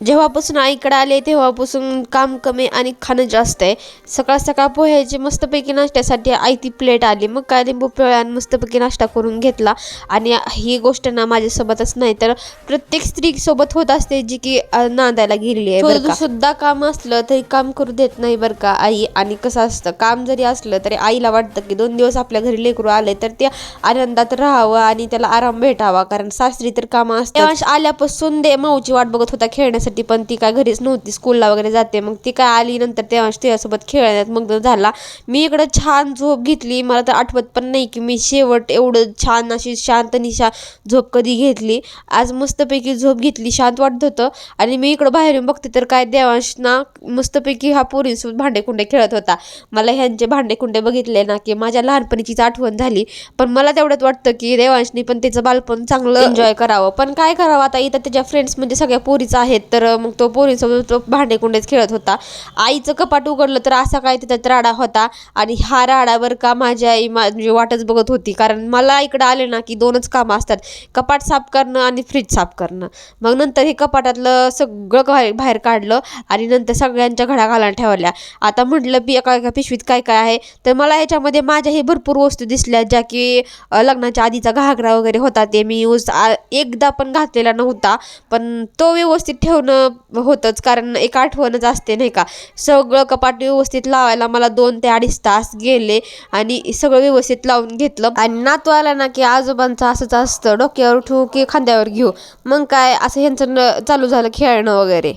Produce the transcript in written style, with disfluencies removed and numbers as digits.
जेव्हापासून आईकडे आले तेव्हापासून काम कमी आणि खाणं जास्त आहे. सकाळ सकाळ पोह्याची मस्तपैकी नाश्त्यासाठी आई ती प्लेट आली, मग काय लिंबू पिळा आणि मस्तपैकी नाश्ता करून घेतला. आणि ही गोष्ट ना माझ्यासोबतच नाही तर प्रत्येक स्त्रीसोबत होत असते जी की नांदायला गेलेली आहे बरं का. सुद्धा काम असलं तरी काम करू देत नाही बरं का आई. आणि कसं असतं, काम जरी असलं तरी आईला वाटतं की 2 दिवस आपल्या घरी लेकरू आले तर ते आनंदात राहावं आणि त्याला आराम भेटावा, कारण सासरी तर कामं असतात. तेव्हा आल्यापासून माऊची वाट बघत होता खेळण्यासाठी, पण ती काय घरीच नव्हती, स्कूलला वगैरे जाते. मग ती काय आली नंतर तेव्हा तिच्यासोबत खेळण्यात मग झाला. मी इकडं छान झोप घेतली. मला तर आठवत पण नाही की मी शेवट एवढं छान अशी शांत निशा झोप कधी घेतली. आज मस्तपैकी झोप घेतली, शांत वाटत होतं. आणि मी इकडं बाहेरून बघते तर काय देवांश ना मस्तपैकी हा पोरींसोबत भांडेकुंडे खेळत होता. मला ह्यांचे भांडेकुंडे बघितले ना की माझ्या लहानपणीचीच आठवण झाली. पण मला तेवढंच वाटतं की देवांशनी पण त्याचं बालपण चांगलं एन्जॉय करावं. पण काय करावं आता, इथं त्याच्या फ्रेंड्स म्हणजे सगळ्या पोरीच आहेत तर मग तो पोरींसोबत तो भांडेकुंडेच खेळत होता. आईचं कपाट उघडलं तर असा काय त्याच्यात राडा होता. आणि हा राडावर का माझी आई म्हणजे वाटच बघत होती, कारण मला इकडं आले ना की 2च कामं असतात, कपाट साफ करणं आणि फ्रीज साफ करणं. मग नंतर हे कपाटातलं सगळं बाहेर काढलं आणि नंतर सगळ्यांच्या घड्या घालून ठेवल्या. आता म्हटलं एका पिशवीत काय काय आहे, तर मला ह्याच्यामध्ये माझ्याही भरपूर वस्तू दिसल्या ज्या की लग्नाच्या आधीचा घागरा वगैरे होता, ते मी एकदा पण घातलेला नव्हता. पण तो व्यवस्थित ठेवणं होतंच, कारण एक आठवणच असते नाही का. सगळं कपाट व्यवस्थित लावायला मला 2 ते 2.5 तास गेले आणि सगळं व्यवस्थित लावून घेतलं. आणि नातू आला ना की आजोबांचं असंच असतं, डोक्यावर ठेवू की खांद्यावर घेऊ, मग काय असं ह्यांचं चालू झालं खेळणं वगैरे.